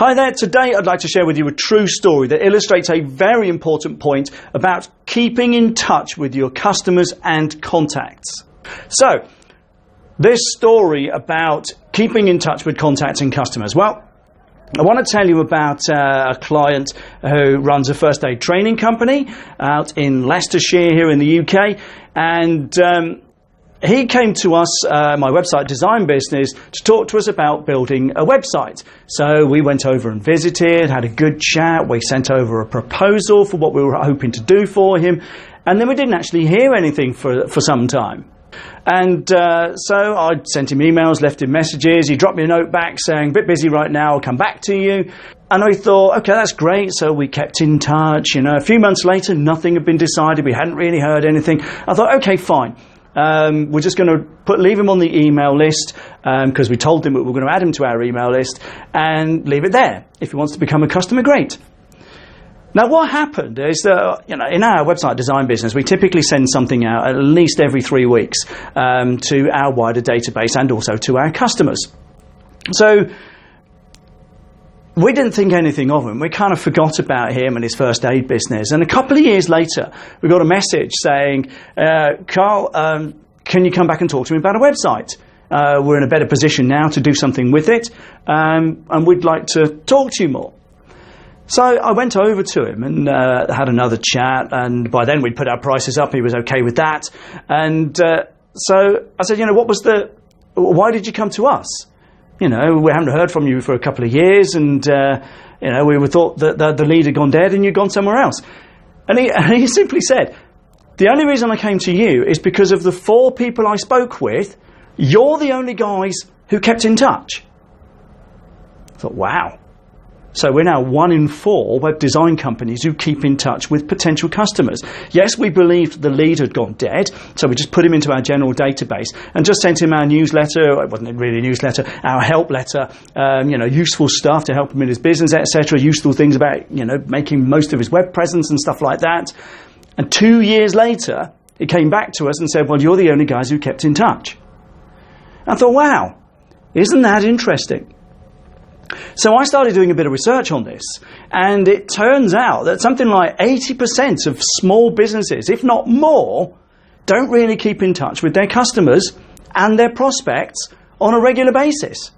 Hi there, today I'd like to share with you a true story that illustrates a very important point about keeping in touch with your customers and contacts. So, this story about keeping in touch with contacts and customers. Well, I want to tell you about a client who runs a first aid training company out in Leicestershire here in the UK, and he came to us, my website design business, to talk to us about building a website. So we went over and visited, had a good chat, we sent over a proposal for what we were hoping to do for him, and then we didn't actually hear anything for some time. And so I sent him emails, left him messages, he dropped me a note back saying, a bit busy right now, I'll come back to you. And I thought, okay, that's great. So we kept in touch. You know, a few months later, nothing had been decided, we hadn't really heard anything. I thought, okay, fine. We're just going to leave him on the email list because we told him that we were going to add him to our email list and leave it there. If he wants to become a customer, great. Now, what happened is that, you know, in our website design business, we typically send something out at least every 3 weeks to our wider database and also to our customers. So we didn't think anything of him. We kind of forgot about him and his first aid business. And a couple of years later, we got a message saying, Karl, can you come back and talk to me about a website? We're in a better position now to do something with it, and we'd like to talk to you more. So I went over to him and had another chat, and by then we'd put our prices up. He was okay with that. And so I said, you know, why did you come to us? You know, we haven't heard from you for a couple of years, and, you know, we thought that the lead had gone dead and you'd gone somewhere else. And he simply said, the only reason I came to you is because of the 4 people I spoke with, you're the only guys who kept in touch. I thought, wow. So we're now 1 in 4 web design companies who keep in touch with potential customers. Yes, we believed the lead had gone dead, so we just put him into our general database and just sent him our newsletter. It wasn't really a newsletter, our help letter, you know, useful stuff to help him in his business, etc., useful things about, you know, making most of his web presence and stuff like that. And 2 years later, he came back to us and said, well, you're the only guys who kept in touch. I thought, wow, isn't that interesting? So I started doing a bit of research on this, and it turns out that something like 80% of small businesses, if not more, don't really keep in touch with their customers and their prospects on a regular basis.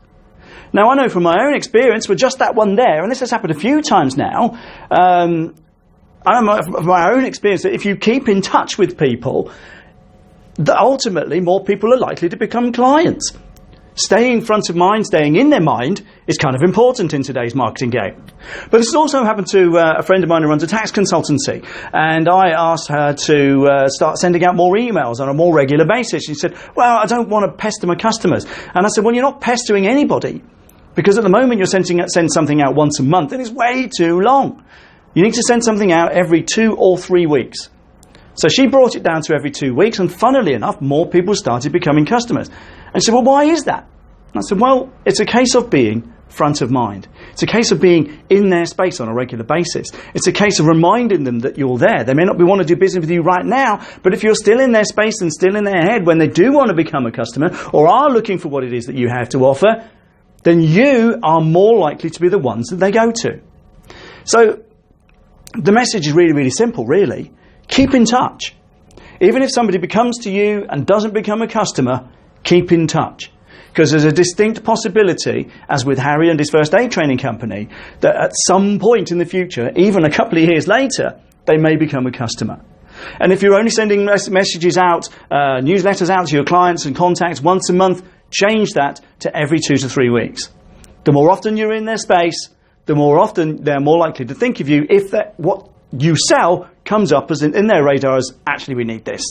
Now, I know from my own experience with just that one there, and this has happened a few times now, I know from my own experience that if you keep in touch with people, that ultimately more people are likely to become clients. Staying front of mind, staying in their mind is kind of important in today's marketing game. But this also happened to a friend of mine who runs a tax consultancy, and I asked her to start sending out more emails on a more regular basis. She said, well, I don't want to pester my customers. And I said, well, you're not pestering anybody, because at the moment you're send something out once a month, and it's way too long. You need to send something out every 2 or 3 weeks. So she brought it down to every 2 weeks, and funnily enough, more people started becoming customers. And she said, well, why is that? And I said, well, it's a case of being front of mind. It's a case of being in their space on a regular basis. It's a case of reminding them that you're there. They may not want to do business with you right now, but if you're still in their space and still in their head when they do want to become a customer or are looking for what it is that you have to offer, then you are more likely to be the ones that they go to. So the message is really, really simple, really. Keep in touch. Even if somebody comes to you and doesn't become a customer, keep in touch. Because there's a distinct possibility, as with Harry and his first aid training company, that at some point in the future, even a couple of years later, they may become a customer. And if you're only sending messages out, newsletters out to your clients and contacts once a month, change that to every 2 to 3 weeks. The more often you're in their space, the more often they're more likely to think of you if what you sell comes up as in their radar as, actually, we need this.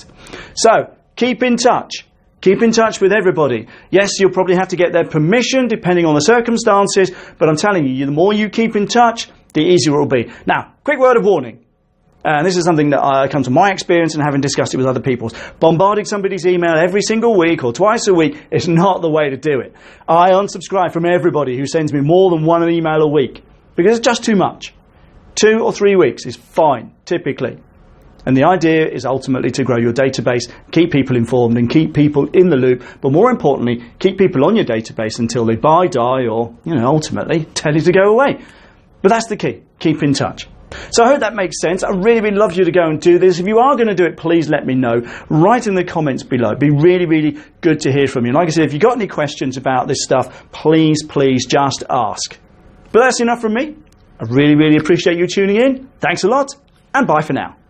So keep in touch. Keep in touch with everybody. Yes, you'll probably have to get their permission depending on the circumstances, but I'm telling you, the more you keep in touch, the easier it will be. Now, quick word of warning. And this is something that comes from my experience and having discussed it with other people. Bombarding somebody's email every single week or twice a week is not the way to do it. I unsubscribe from everybody who sends me more than 1 email a week because it's just too much. 2 or 3 weeks is fine, typically. And the idea is ultimately to grow your database, keep people informed and keep people in the loop, but more importantly, keep people on your database until they buy, die, or, ultimately tell you to go away. But that's the key. Keep in touch. So I hope that makes sense. I really, really love you to go and do this. If you are going to do it, please let me know. Write in the comments below. It'd be really, really good to hear from you. And like I said, if you've got any questions about this stuff, please just ask. But that's enough from me. I really, really appreciate you tuning in. Thanks a lot, and bye for now.